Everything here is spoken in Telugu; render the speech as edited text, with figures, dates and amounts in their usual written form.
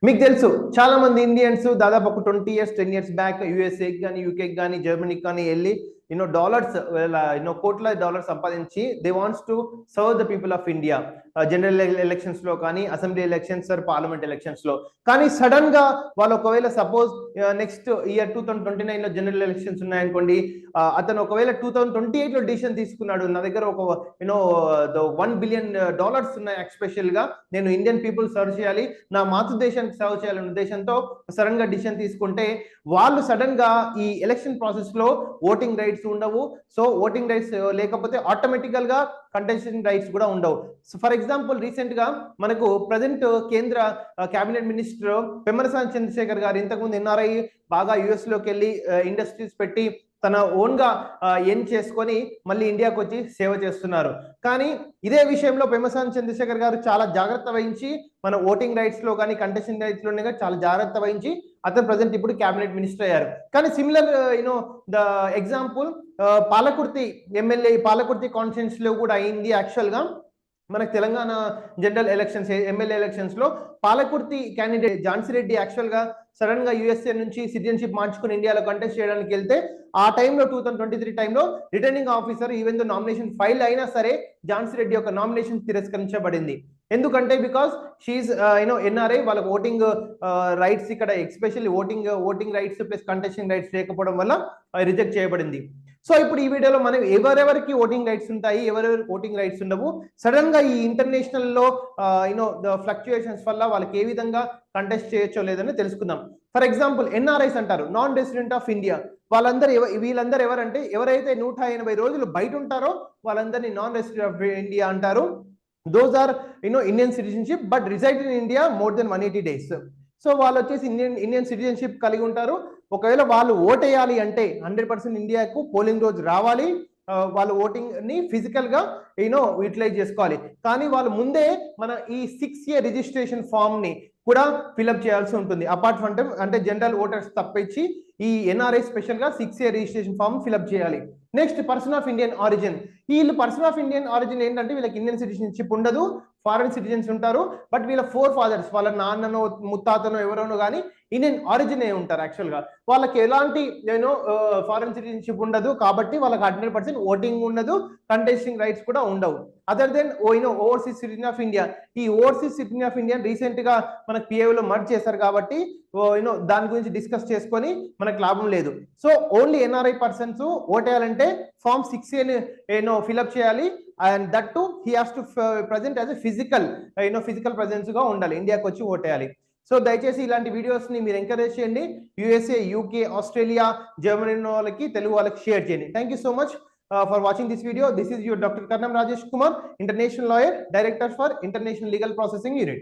మీకు తెలుసు చాలా మంది ఇండియన్స్ దాదాపు ఒక 20 ఇయర్స్ 10 ఇయర్స్ బ్యాక్ యూఎస్ఏకి కానీ యూకేకి కానీ జర్మనీకి కానీ వెళ్ళి డాలర్స్ కోట్ల డాలర్స్ సంపాదించి they wants to serve the people of India general elections లో కానీ assembly elections are parliament elections లో. కానీ సడన్ గా వాళ్ళు ఒకవేళ సపోజ్ నెక్స్ట్ ఇయర్ 2029 లో జనరల్ ఎలక్షన్స్ ఉన్నాయనుకోండి, అతను ఒకవేళ 2028 లో డిసిషన్ తీసుకున్నాడు, నా దగ్గర ఒక $1 బిలియన్ ఉన్నాయి ఎక్స్పెషల్ గా, నేను ఇండియన్ పీపుల్ సర్వ్ చేయాలి, నా మాతృదేశానికి సర్వ్ చేయాలనే ఉద్దేశంతో సడన్ గా డిసిషన్ తీసుకుంటే వాళ్ళు సడన్ గా ఈ ఎలక్షన్ ప్రాసెస్ లో ఓటింగ్ రైట్స్ ఉండవు. సో ఓటింగ్ రైట్స్ లేకపోతే ఆటోమేటికల్ గా కంటెస్టింగ్ రైట్స్ కూడా ఉండవు. సో ఫర్ ఎగ్జాంపుల్ రీసెంట్ గా మనకు ప్రజెంట్ కేంద్ర కేబినెట్ మినిస్టర్ పెమ్మసాని చంద్రశేఖర్ గారు ఇంతకుముందు ఎన్ఆర్ఐ బాగా యుఎస్ లోకి వెళ్ళి ఇండస్ట్రీస్ పెట్టి తన ఓన్ గా ఎన్ చేసుకొని మళ్ళీ ఇండియాకి వచ్చి సేవ చేస్తున్నారు. కానీ ఇదే విషయంలో పెమ్మసాని చంద్రశేఖర్ గారు చాలా జాగ్రత్త వహించి మన ఓటింగ్ రైట్స్ లో కానీ కంటెస్టింగ్ రైట్స్ లోనే చాలా జాగ్రత్త వహించి అతను ప్రజెంట్ ఇప్పుడు కేబినెట్ మినిస్టర్ అయ్యారు. కానీ similar the example Palakurthi MLA Palakurthi constituency లో కూడా అయింది. యాక్చువల్ గా మనకు Telangana general elections MLA elections లో పాలకుర్తి క్యాండిడేట్ ఝాన్సీ రెడ్డి యాక్చువల్ గా సడన్ గా యుఎస్ఏ నుంచి సిటిజన్షిప్ మార్చుకుని ఇండియాలో కంటెస్ట్ చేయడానికి వెళ్తే ఆ టైంలో 2023 టైంలో returning officer even though nomination file అయినా సరే ఝాన్సీ రెడ్డి యొక్క నామినేషన్ తిరస్కరించబడింది. ఎందుకంటే బికాస్ షీఈ్ ఎన్ఆర్ఐ, వాళ్ళకి ఓటింగ్ రైట్స్ ఇక్కడ especially voting rights plus contesting rights లేకపోవడం వల్ల రిజెక్ట్ చేయబడింది. సో ఇప్పుడు ఈ వీడియోలో మనం ఎవరెవరికి ఓటింగ్ రైట్స్ ఉంటాయి, ఎవరెవరికి ఓటింగ్ రైట్స్ ఉండవు, సడన్ గా ఈ ఇంటర్నేషనల్ లో ద ఫ్లక్చుయేషన్స్ వల్ల వాళ్ళకి ఏ విధంగా కంటెస్ట్ చేయొచ్చో లేదని తెలుసుకుందాం. ఫర్ ఎగ్జాంపుల్ ఎన్ఆర్ఐస్ అంటారు, నాన్ రెసిడెంట్ ఆఫ్ ఇండియా. వీళ్ళందరూ ఎవరంటే ఎవరైతే 180 రోజులు బయట ఉంటారో వాళ్ళందరినీ నాన్ రెసిడెంట్ ఆఫ్ ఇండియా అంటారు. Those are Indian citizenship but reside in India more than 180 days. So వాళ్ళు వచ్చేసి ఇండియన్ సిటిజన్షిప్ కలిగి ఉంటారు. ఒకవేళ వాళ్ళు ఓటేయాలి అంటే 100% ఇండియాకు పోలింగ్ రోజు రావాలి, వాళ్ళు ఓటింగ్ ని ఫిజికల్ గా యూటిలైజ్ చేసుకోవాలి. కానీ వాళ్ళు ముందే మన ఈ 6 year రిజిస్ట్రేషన్ ఫామ్ ని కూడా ఫిల్అప్ చేయాల్సి ఉంటుంది. అపార్ట్ ఫ్రమ్ అంటే జనరల్ ఓటర్స్ తప్పించి ఈ ఎన్ఆర్ఐ స్పెషల్ గా 6 year రిజిస్ట్రేషన్ ఫామ్ ఫిల్అప్ చేయాలి. Next person of Indian origin. వీళ్ళు పర్సన్ ఆఫ్ ఇండియన్ ఆరిజిన్ ఏంటంటే వీళ్ళకి ఇండియన్ సిటిజన్షిప్ ఉండదు, ఫారెన్ సిటిజన్స్ ఉంటారు. బట్ వీళ్ళ 4 fathers వాళ్ళ నాన్ననో ముత్తాతనో ఎవరోనో కానీ ఇండియన్ ఆరిజిన్ ఉంటారు. యాక్చువల్ గా వాళ్ళకి ఎలాంటి ఫారెన్ సిటిజన్షిప్ ఉండదు కాబట్టి వాళ్ళకి 100% ఓటింగ్ ఉండదు, కంటెస్టింగ్ రైట్స్ కూడా ఉండవు. Other than overseas citizen of India. ఈ overseas citizen of India recent గా మనకు పిఏలో మర్జ్ చేశారు కాబట్టి దాని గురించి డిస్కస్ చేసుకొని మనకు లాభం లేదు. సో ఓన్లీ ఎన్ఆర్ఐ పర్సన్స్ ఓటేయాలంటే ఫామ్ 6A ఫిల్అప్ చేయాలి. And that to he has to present as a physical presence గా ఉండాలి, ఇండియాకి వచ్చి ఓటేయాలి. సో దయచేసి ఇలాంటి వీడియోస్ ని మీరు ఎంకరేజ్ చేయండి. యుఎస్ఏ, యూకే, ఆస్ట్రేలియా, జర్మనీ వాళ్ళకి, తెలుగు వాళ్ళకి షేర్ చేయండి. Thank you so much for watching this video. This is your doctor Karnam Rajesh Kumar, international lawyer, director for international legal processing unit.